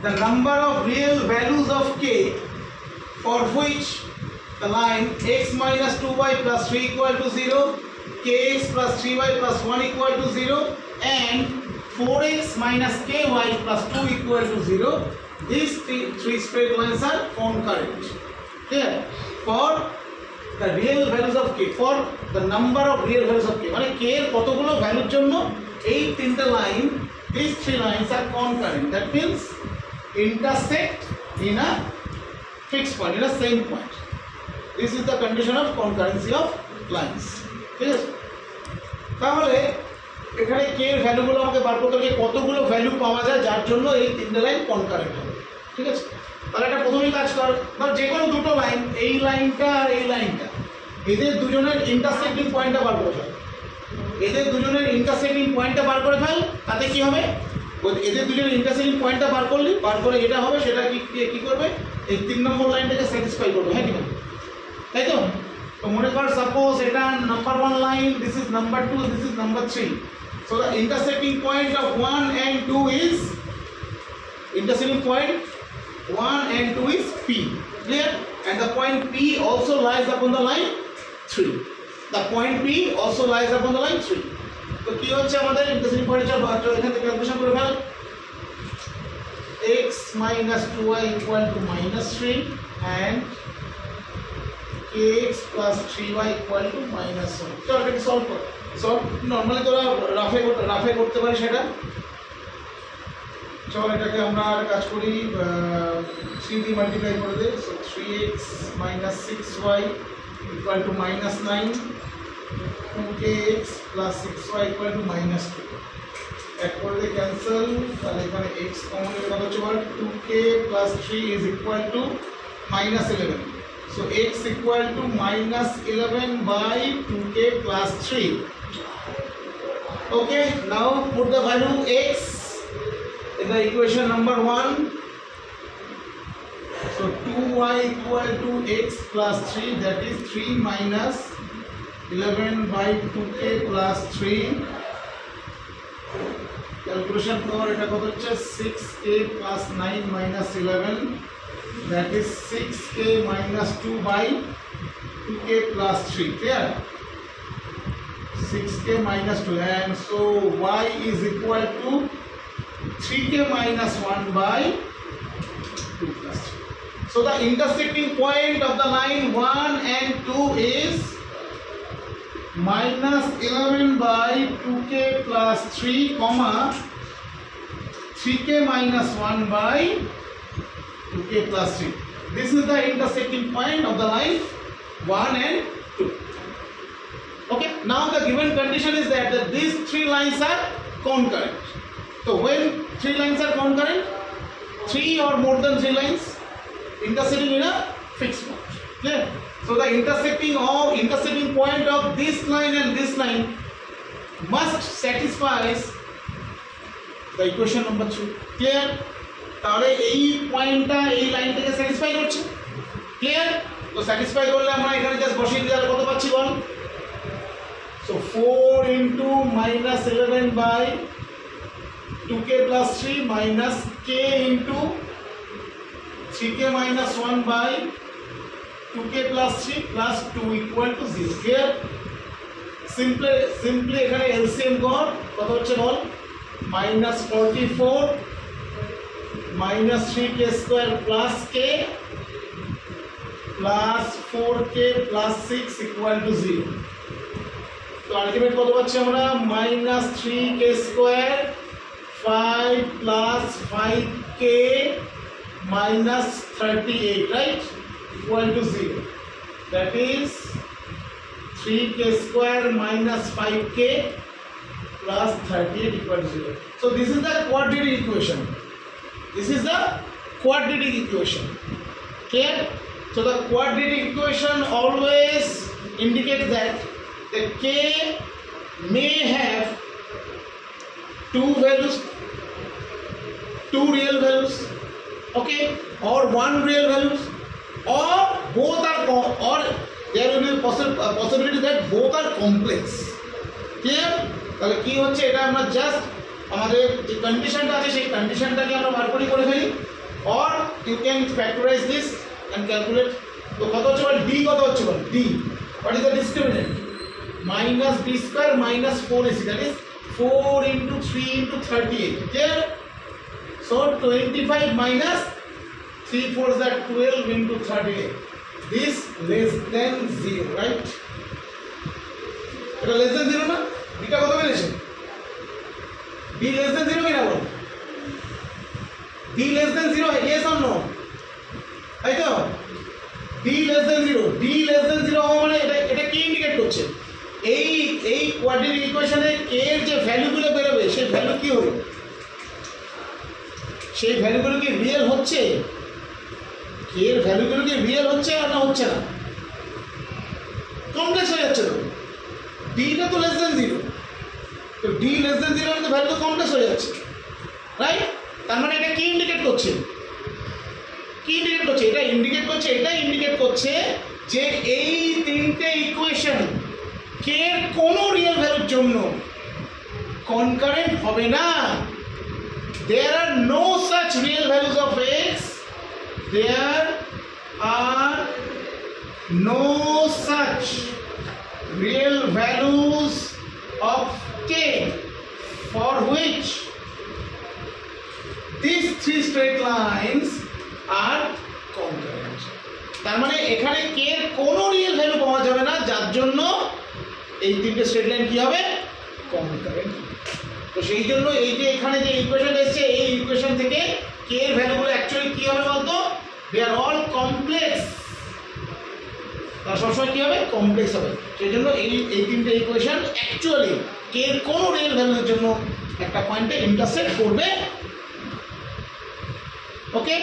the number of real values of k for which the line x minus 2y plus 3 equal to 0, kx plus 3y plus 1 equal to 0 and 4x minus ky plus 2 equal to 0, these three straight lines are concurrent. Clear? For the real values of k, for the number of real values of k, মানে k এর কতগুলো ভ্যালুর জন্য এই তিনটা line, these three lines are concurrent. That means intersect in a fixed point, in a same point. This is the condition of concurrency of lines. ঠিক আছে? তাহলে এখানে k এর ভ্যালুগুলো আমাকে বার করতে হবে, কতগুলো ভ্যালু পাওয়া যায় যার জন্য এই তিনটা লাইন কনকারেন্ট হবে। ঠিক আছে? তাহলে এটা প্রথমেই কাজ কর, ধর যে কোনো দুটো লাইন, এই লাইনটা আর এই লাইনটা, এদের দুজনের ইন্টারসেক্টিং পয়েন্টটা বার করে ফেল। এদের দুজনের ইন্টারসেক্টিং পয়েন্টটা বার করে ফেল, তাতে কি হবে? এদের দুজনের ইন্টারসেক্টিং পয়েন্টটা বার করলি, বার করে এটা হবে, সেটা কি করবে? এই 3 নম্বর লাইনটাকে স্যাটিসফাই করবে। হ্যাঁ কি না? তাই তো? তো মনে কর সাপোজ এটা number 1 line, this is number 2, this is number 3. So the intersecting point of 1 and 2 is, intersecting point 1 and 2 is P. Clear? And the point P also lies upon the line 3. The point P also lies upon the line 3. তো কি হচ্ছে আমাদের intersecting point এর এখান থেকে calculation করে fail. x minus 2y equal to minus 3 and kx plus 3y equal to minus 1. তো এটাকে সলভ কর। সলভ নরমালি তোরা রাফে করতে পারি সেটা। চল এটাকে আমরা আর কাজ করি, 3 দিয়ে মাল্টিপ্লাই করে দে। So 3x minus 6y equal to minus 9, 2kx plus 6y equal to minus 2. এক করে দে ক্যান্সেল, তাহলে এখানে x কমন এর কত হচ্ছে বল, 2k plus 3 is equal to minus 11. So x equal to minus 11 by 2k plus 3. Okay, now put the value x in the equation number 1. So 2y equal to x plus 3, that is 3 minus 11 by 2k plus 3. Calculation for এটা কত হচ্ছে, 6k plus 9 minus 11, that is 6k minus 2 by 2k plus 3. Clear? 6k minus 2, and so y is equal to 3k minus 1 by 2 plus 3. So the intersecting point of the line 1 and 2 is minus 11 by 2k plus 3, comma 3k minus 1 by 2k plus 3. This is the intersecting point of the line 1 and 2. Okay, now the given condition is that these three lines are concurrent. So when three lines are concurrent, 3 or more than 3 lines intersecting in a fixed point. Clear? So the intersecting point of this line and this line must satisfy the equation number 3. Clear? তাহলে এই পয়েন্টটা এই লাইনটাকে satisfy করছে। Clear? তো satisfy করলে আমরা এখানে জাস্ট বসিয়ে দিলে কত পাচ্ছি বল? So 4 into minus 11 by 2k plus 3 minus k into 3k minus 1 by 2k plus 3 plus 2 equal to 0. Clear? Simply এখানে LCM কর, কত হচ্ছে বল? minus 44 minus 3k square plus k plus 4k plus 6 equal to 0. তো ultimate কত পাচ্ছি আমরা? minus 3k square 5 plus 5k minus 38, right? Equal to 0. That is 3k square minus 5k plus 38 equal to 0. So this is the quadratic equation. This is the quadratic equation. Clear? So the quadratic equation always indicates that the k may have two values, two real values, okay, or one real values, or both are, or there will be a possibility that both are complex. Clear? তাহলে কি হচ্ছে, এটা আমরা just আমাদের যে কন্ডিশনটা আছে সেই কন্ডিশনটাকে আমরা বার করে ফেলি। you can factorize this and calculate. তো কত হচ্ছে বল d কত হচ্ছে বল d, what is the discriminant? minus b square minus 4ac, that is 4 into 3 into 38. Okay, so 25 minus 3 4 is that 12 into 38. This less than 0, right? এটা less than 0 না? এটা কত বেরিয়েছে? b less than 0 কিনা বল? b less than 0, yes or no? তাই তো? b less than 0, d less than 0 হওয়া মানে এটা কি ইন্ডিকেট করছে? এই কোয়াড্রেটিক ইকুয়েশনে k এর যে ভ্যালুগুলো বেরোবে সেই ভ্যালু কি হবে? সেই ভ্যালুগুলো কি রিয়েল হচ্ছে? k এর ভ্যালুগুলো কি রিয়েল হচ্ছে আর না হচ্ছে না? কমপ্লেক্স হয়ে যাচ্ছে তো। d টা তো লেস দ্যান 0, তো d লেস দ্যান 0 মানে তো ভ্যালু তো কমপ্লেক্স হয়ে যাচ্ছে, রাইট? তার মানে এটা কি ইন্ডিকেট করছে? কি ইন্ডিকেট করছে? এটা ইন্ডিকেট করছে যে এই তিনটে ইকুয়েশন k এর কোনো রিয়েল ভ্যালুর জন্য কনকারেন্ট হবে না। There are no such real values of x. There are no such real values of k for which these three straight lines are concurrent. তার মানে এখানে k এর কোনো রিয়েল ভ্যালু পাওয়া যাবে না যার জন্য এই তিনটে স্ট্রেট লাইন কি হবে? কনকারেন্ট। তো সেই জন্য এই যে এখানে যে ইকুয়েশন এসেছে এই ইকুয়েশন থেকে k এর ভ্যালুগুলো অ্যাকচুয়ালি কি হবে বলতো? দে আর অল কমপ্লেক্স। তার সবসময় কি হবে? কমপ্লেক্স হবে। সেই জন্য এই তিনটে ইকুয়েশন অ্যাকচুয়ালি k এর কোনো রিয়েল ভ্যালুর জন্য একটা পয়েন্টে ইন্টারসেক্ট করবে। ওকে।